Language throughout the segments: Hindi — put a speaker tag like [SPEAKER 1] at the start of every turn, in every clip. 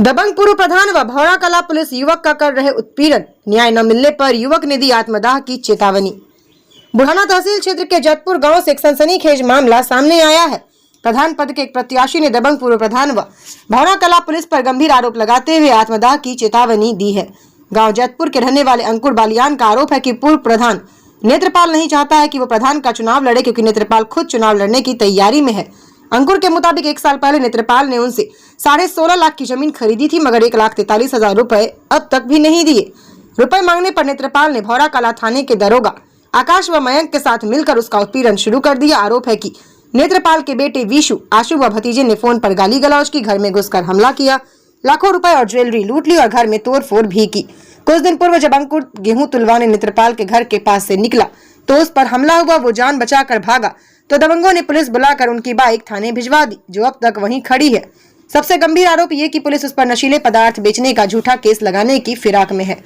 [SPEAKER 1] दबंग पूर्व प्रधान व भौरा कला पुलिस युवक का कर रहे उत्पीड़न, न्याय न मिलने पर युवक ने दी आत्मदाह की चेतावनी। बुढ़ाना तहसील क्षेत्र के जतपुर गांव से एक सनसनीखेज मामला सामने आया है। प्रधान पद के एक प्रत्याशी ने दबंग पूर्व प्रधान व भौरा कला पुलिस पर गंभीर आरोप लगाते हुए आत्मदाह की चेतावनी दी है। गांव जतपुर के रहने वाले अंकुर बालियान का आरोप है कि पूर्व प्रधान नेत्रपाल नहीं चाहता है कि वो प्रधान का चुनाव लड़े, क्योंकि नेत्रपाल खुद चुनाव लड़ने की तैयारी में है। अंकुर के मुताबिक 1 साल पहले नेत्रपाल ने उनसे 16.5 लाख की जमीन खरीदी थी, मगर 1,43,000 रुपए अब तक भी नहीं दिए। रुपए मांगने पर नेत्रपाल ने भौरा कला थाने के दरोगा आकाश व मयंक के साथ मिलकर उसका उत्पीड़न शुरू कर दिया। आरोप है कि नेत्रपाल के बेटे विशु, आशु व भतीजे ने फोन पर गाली गलौज की, घर में घुसकर हमला किया, लाखों रुपए और ज्वेलरी लूट ली और घर में तोड़फोड़ भी की। कुछ दिन पूर्व जब अंकुर गेहूं तुलवाने नेत्रपाल के घर के पास से निकला तो उस पर हमला हुआ। वो जान बचाकर भागा तो दबंगों ने पुलिस बुलाकर उनकी बाइक थाने भिजवा दी, जो अब तक वहीं खड़ी है। सबसे गंभीर आरोप ये कि पुलिस उस पर नशीले पदार्थ बेचने का झूठा केस लगाने की फिराक में है।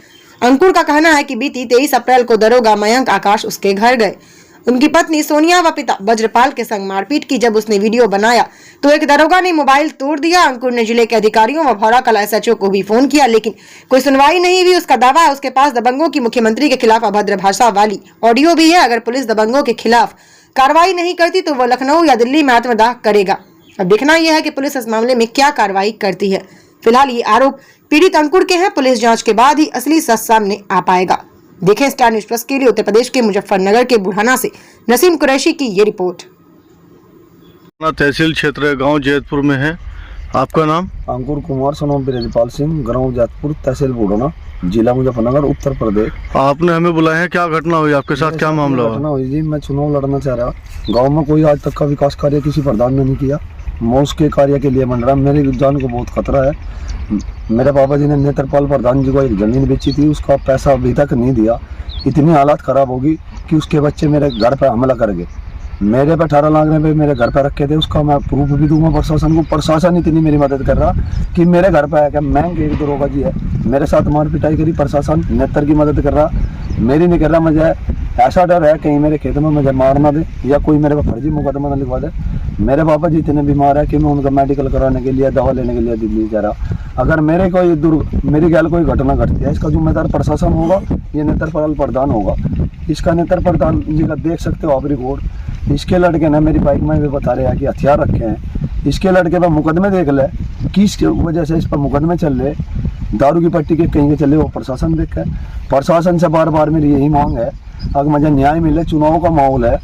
[SPEAKER 1] अंकुर का कहना है कि बीती 23 अप्रैल को दरोगा मयंक आकाश उसके घर गए। उनकी पत्नी सोनिया व पिता वज्रपाल के संग मारपीट की। जब उसने वीडियो बनाया तो एक दरोगा ने मोबाइल तोड़ दिया। अंकुर ने जिले के अधिकारियों व भौरा कला SHO को भी फोन किया, लेकिन कोई सुनवाई नहीं हुई। उसका दावा है उसके पास दबंगों की मुख्यमंत्री के खिलाफ अभद्र भाषा वाली ऑडियो भी है। अगर पुलिस दबंगों के खिलाफ कार्रवाई नहीं करती तो वो लखनऊ या दिल्ली में आत्मदाह करेगा। अब देखना यह है कि पुलिस इस मामले में क्या कार्रवाई करती है। फिलहाल ये आरोप पीड़ित अंकुर के हैं। पुलिस जांच के बाद ही असली सच सामने आ पाएगा। देखें स्टार न्यूज प्लस के लिए उत्तर प्रदेश के मुजफ्फरनगर के बुढ़ाना से नसीम कुरैशी की ये रिपोर्ट।
[SPEAKER 2] तहसील क्षेत्र गांव जैतपुर में है। आपका नाम?
[SPEAKER 3] अंकुर कुमार सनोम ब्रिजपाल सिंह, गांव जैतपुर, तहसील बुढ़ाना, जिला मुजफ्फरनगर, उत्तर प्रदेश।
[SPEAKER 2] आपने हमें बुलाया है, क्या घटना हुई आपके साथ? क्या मामला हुआ?
[SPEAKER 3] घटना हुई जी, मैं चुनाव लड़ना चाह रहा। गांव में कोई आज तक का विकास कार्य किसी प्रधान ने नहीं किया। मैं उसके कार्य के लिए मंड रहा। मेरी जान को बहुत खतरा है। मेरे पापा जी ने नेत्रपाल प्रधान जी को एक जमीन बेची थी, उसका पैसा अभी तक नहीं दिया। इतनी हालत खराब होगी कि उसके बच्चे मेरे घर पर हमला कर गए। मेरे पे 18 लाख रुपए मेरे घर पर रखे थे, उसका मैं प्रूफ भी दूंगा प्रशासन को। प्रशासन इतनी मेरी मदद कर रहा कि मेरे घर पे आया मैं एक दरोगा जी है, मेरे साथ मार पिटाई करी। प्रशासन नेत्र की मदद कर रहा, मेरी नहीं कर रहा। मुझे ऐसा डर है कहीं मेरे खेत में मुझे मार ना दे या कोई मेरे पर फर्जी मुकदमा ना लिखवा दे। मेरे पापा जी इतने बीमार है कि मैं उनका मेडिकल कराने के लिए, दवा लेने के लिए दिल्ली जा रहा। अगर मेरे मेरी गैल कोई घटना घटती है, इसका जिम्मेदार प्रशासन होगा, ये नेत्रपाल प्रधान होगा। इसका नेत्र प्रधान जी का देख सकते हो आप रिकॉर्ड। इसके लड़के ने मेरी बाइक में भी बता रहे हैं कि हथियार रखे हैं। इसके लड़के पर मुकदमे देख ले, किस वजह से इस पर मुकदमे चल रहे, दारू की पट्टी के कहीं के चले, वो प्रशासन देखे। प्रशासन से बार बार मेरी यही मांग है, अगर मुझे न्याय मिले। चुनाव का माहौल है,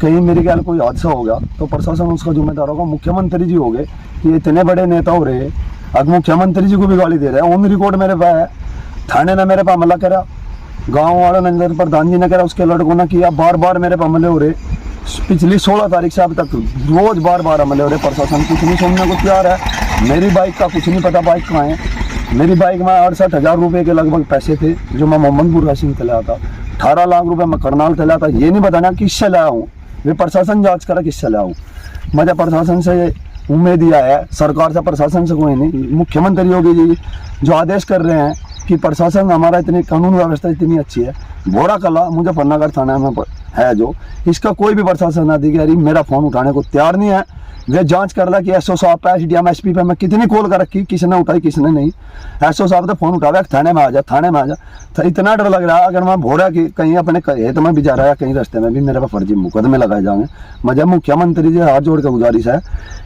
[SPEAKER 3] कहीं मेरी ख्याल कोई हादसा हो गया तो प्रशासन उसका जिम्मेदार होगा। मुख्यमंत्री जी हो गए, ये इतने बड़े नेता हो रहे, अब मुख्यमंत्री जी को भी गाली दे रहे हैं। ऑन रिकॉर्ड मेरे पास है, थाने ने मेरे पर हमला करा, गाँव वालों ने प्रधान जी ने करा, उसके लड़कों ने किया। बार बार मेरे पर हमले हो रहे। पिछली 16 तारीख से अब तक रोज बार बार हमले हो रहे। प्रशासन कुछ नहीं सुनने को तैयार है। मेरी बाइक का कुछ नहीं पता, बाइक कहाँ है। मेरी बाइक में 68,000 रुपये के लगभग पैसे थे, जो मैं मोहम्मदपुर राशिन से लाया था। 18 लाख रुपए मैं करनाल से लाया था। ये नहीं बताना किससे लाया हूँ, वे प्रशासन जांच करा किससे लाया हूँ। मुझे प्रशासन से उम्मीद दिया है, सरकार से, प्रशासन से कोई नहीं। मुख्यमंत्री योगी जी जो आदेश कर रहे हैं कि प्रशासन हमारा इतनी कानून व्यवस्था इतनी अच्छी है। भौरा कला मुजफ्फरनगर थाना में है जो, इसका कोई भी प्रशासन अधिकारी मेरा फोन उठाने को तैयार नहीं है। वे जांच कर रहा कि SO साहब पे, SDM SP पे मैं कितनी कॉल कर रखी, किसने उठाई किसने नहीं। SO साहब तो फोन उठावे, थाने में आ जा, थाने में आ जा। तो इतना डर लग रहा है अगर मैं भौरा की कहीं अपने खेत में भी जा रहा है, कहीं रास्ते में भी मेरे पर फर्जी मुकदमे लगाए जाएंगे। मुझे मुख्यमंत्री जी हाथ जोड़ कर गुजारिश है,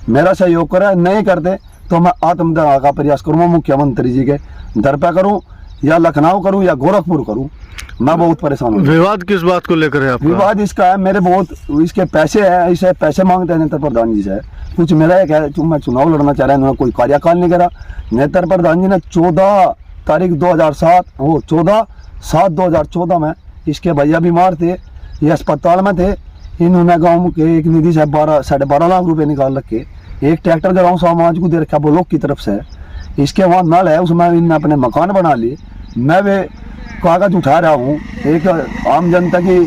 [SPEAKER 3] मेरा सहयोग करे। नहीं करते तो मैं आत्मदाह का प्रयास करूँ, मुख्यमंत्री जी के दर पे करूँ, या लखनऊ करूँ या गोरखपुर करूँ। मैं बहुत परेशान हूँ।
[SPEAKER 2] विवाद किस बात को लेकर है आपका?
[SPEAKER 3] विवाद इसका है, मेरे बहुत इसके पैसे है, इसे पैसे मांगते हैं नेत्र प्रधान जी से। कुछ मेरा एक है, मैं चुनाव लड़ना चाह रहा है, उन्होंने कोई कार्यकाल नहीं करा। नेत्र प्रधान जी ने 14 तारीख 2007 वो 14/7/2014 में इसके भैया बीमार थे, ये अस्पताल में थे। इन्होंने गाँव के एक निधि से 12.5 लाख रुपये निकाल रखे। एक ट्रैक्टर गाँव समाज को दे रखा ब्लॉक की तरफ से। इसके वहाँ नल है, उसमें इन्होंने अपने मकान बना लिए। मैं वे कागज उठा रहा हूँ, एक आम जनता की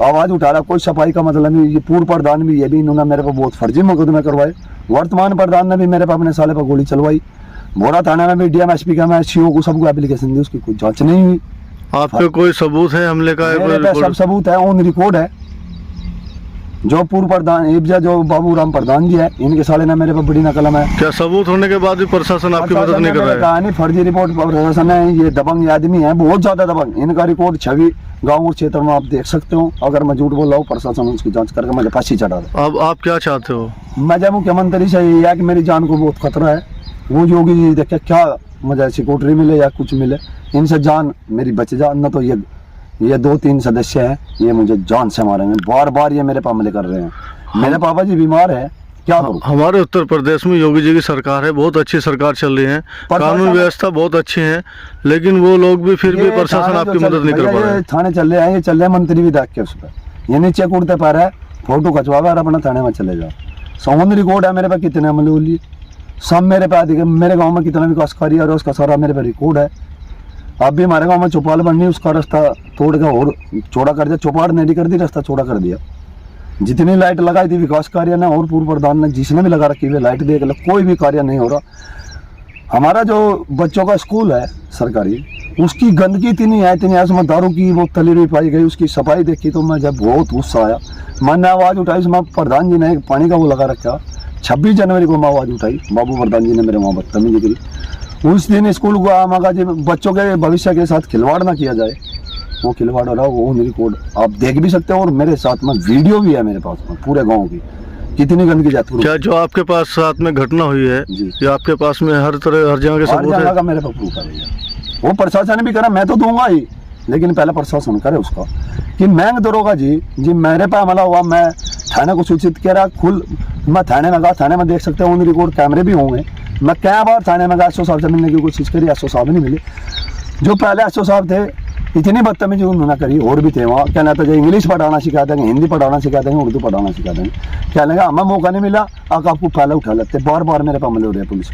[SPEAKER 3] आवाज़ उठा रहा। कोई सफाई का मतलब नहीं। ये पूर्व प्रधान भी, ये भी इन्होंने मेरे पर बहुत फर्जी मुकदमे करवाए। वर्तमान प्रधान ने भी मेरे पर अपने साले पर गोली चलवाई। भौरा थाना में भी DM SP का, मैं SCO को सबको एप्लीकेशन दी, उसकी कोई जांच नहीं हुई।
[SPEAKER 2] आपके कोई सबूत है हमले का?
[SPEAKER 3] सब सबूत है, ऑन रिकॉर्ड है। जो पूर्व प्रधान इब्जा जो बाबू राम प्रधान जी है, इनके साले ने मेरे पे बड़ी नकलम है।
[SPEAKER 2] क्या सबूत होने के बाद भी प्रशासन आपकी मदद नहीं कर रहा है?
[SPEAKER 3] कहानी फर्जी रिपोर्ट प्रशासन है, ये दबंग आदमी है, बहुत ज्यादा दबंग। इनका रिकॉर्ड छवि गाँव और क्षेत्र में आप देख सकते हो। अगर मैं झूठ बोल रहा हूँ, प्रशासन उसकी जांच करके मुझे फांसी चढ़ा दे।
[SPEAKER 2] अब आप क्या चाहते हो?
[SPEAKER 3] मैं जब मुख्यमंत्री से ये है कि मेरी जान को बहुत खतरा है, वो योगी जी देखे क्या मुझे सिक्योरिटी मिले या कुछ मिले, इनसे जान मेरी बच जाए, न तो ये 2-3 सदस्य हैं, ये मुझे जान से मारेंगे। बार बार ये मेरे पे हमले कर रहे हैं। मेरे पापा जी बीमार है, क्या करूं?
[SPEAKER 2] हमारे उत्तर प्रदेश में योगी जी की सरकार है, बहुत अच्छी सरकार चल रही है, कानून व्यवस्था बहुत अच्छी है, लेकिन वो लोग भी फिर भी प्रशासन आपकी मदद नहीं कर पा रहे हैं।
[SPEAKER 3] थाने चल रहे हैं, ये चल रहे मंत्री भी देख के उस पर ये नीचे कूदते पा रहा है, फोटो खिंचवा और अपना थाने में चले जाओ। सौंद रिकॉर्ड है मेरे पे, कितने हमले हुए सब मेरे पे अधिक। मेरे गाँव में कितना विकास कार्य है उसका सारा मेरे पे रिकॉर्ड है। अब भी हमारे गाँव में चौपाल बननी, उसका रास्ता तोड़ के और चौड़ा कर दिया, चौपाड़ नहीं कर दी, रास्ता चौड़ा कर दिया। जितनी लाइट लगाई थी विकास कार्य ने और पूर्व प्रधान ने, जिसने भी लगा रखी हुई लाइट देख लो, कोई भी कार्य नहीं हो रहा। हमारा जो बच्चों का स्कूल है सरकारी, उसकी गंदगी इतनी है, उसमें दारू की वो तली हुई पाई गई। उसकी सफाई देखी तो मैं जब बहुत गुस्सा आया, मैंने आवाज़ उठाई। उसमें प्रधान जी ने एक पानी का वो लगा रखा। 26 जनवरी को मैं आवाज़ उठाई, बाबू प्रधान जी ने मेरे वहाँ बदतमीजी करी। उस दिन स्कूल को मगा जी बच्चों के भविष्य के साथ खिलवाड़ ना किया जाए, वो खिलवाड़ हो रहा, वो मेरी कोड आप देख भी सकते हो, और मेरे साथ में वीडियो भी है मेरे पास में पूरे गांव की, कितनी गंदगी जाती है।
[SPEAKER 2] क्या जो आपके पास साथ में घटना हुई है ये आपके पास में हर तरह हर जगह के सबूत है?
[SPEAKER 3] का मेरे पास प्रूफ है, वो प्रशासन भी करा, मैं तो दूंगा ही, लेकिन पहले प्रशासन करे उसका। कि मैं दरोगा जी मेरे पे हमला हुआ, मैं थाने को सूचित किया, खुल मैं थाने में गया, थाने में देख सकते हो, उन रिकॉर्ड कैमरे भी होंगे। मैं क्या बार थाने में गया, एसओ साहब से मिलने की कोशिश करी, एसओ साहब नहीं मिले। जो पहले एसओ साहब थे, इतनी बदतमीजी उन्होंने करी, और भी थे वहाँ। कहना था जो इंग्लिश पढ़ाना सिखा देंगे, हिंदी पढ़ाना सिखा देंगे, उर्दू पढ़ाना सिखा देंगे। क्या लगा हमें मौका नहीं मिला, आपको पहले उठा लेते। बार बार मेरे पे हमले हो रहे हैं पुलिस,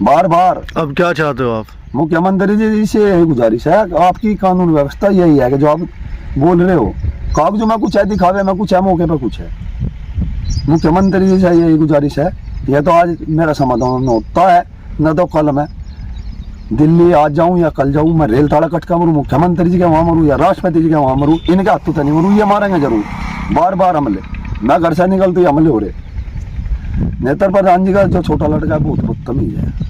[SPEAKER 3] बार बार।
[SPEAKER 2] अब क्या चाहते हो आप?
[SPEAKER 3] मुख्यमंत्री जी से यही गुजारिश है, आपकी कानून व्यवस्था यही है कि जो आप बोल रहे हो कागजों में कुछ है, दिखावे में कुछ है, मौके पर कुछ है। मुख्यमंत्री जी से यही गुजारिश है, यह तो आज मेरा समाधान होता है, न तो कल मैं दिल्ली आज जाऊं या कल जाऊं, मैं रेल ताला कटका मरूं, मुख्यमंत्री जी के वहाँ मरूं या राष्ट्रपति जी के वहाँ मरूं, इनके हाथों तो नहीं मरूं, ये मारेंगे जरूर। बार बार हमले, मैं घर से निकलते ही हमले हो रहे। नेत्र प्रधान जी का जो छोटा लड़का है बहुत बदतमीज है।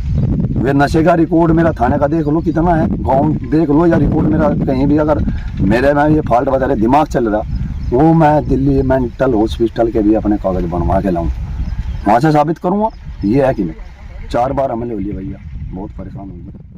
[SPEAKER 3] वे नशे का रिकॉर्ड मेरा थाने का देख लो कितना है, गाँव देख लो, या रिकॉर्ड मेरा कहीं भी अगर मेरे में ये फॉल्ट बता रहे, दिमाग चल रहा, वो मैं दिल्ली मेंटल हॉस्पिटल के भी अपने कागज बनवा के लाऊं, वहाँ से साबित करूँगा। ये है कि नहीं 4 बार हमले हो लिए भैया, बहुत परेशान हो गए।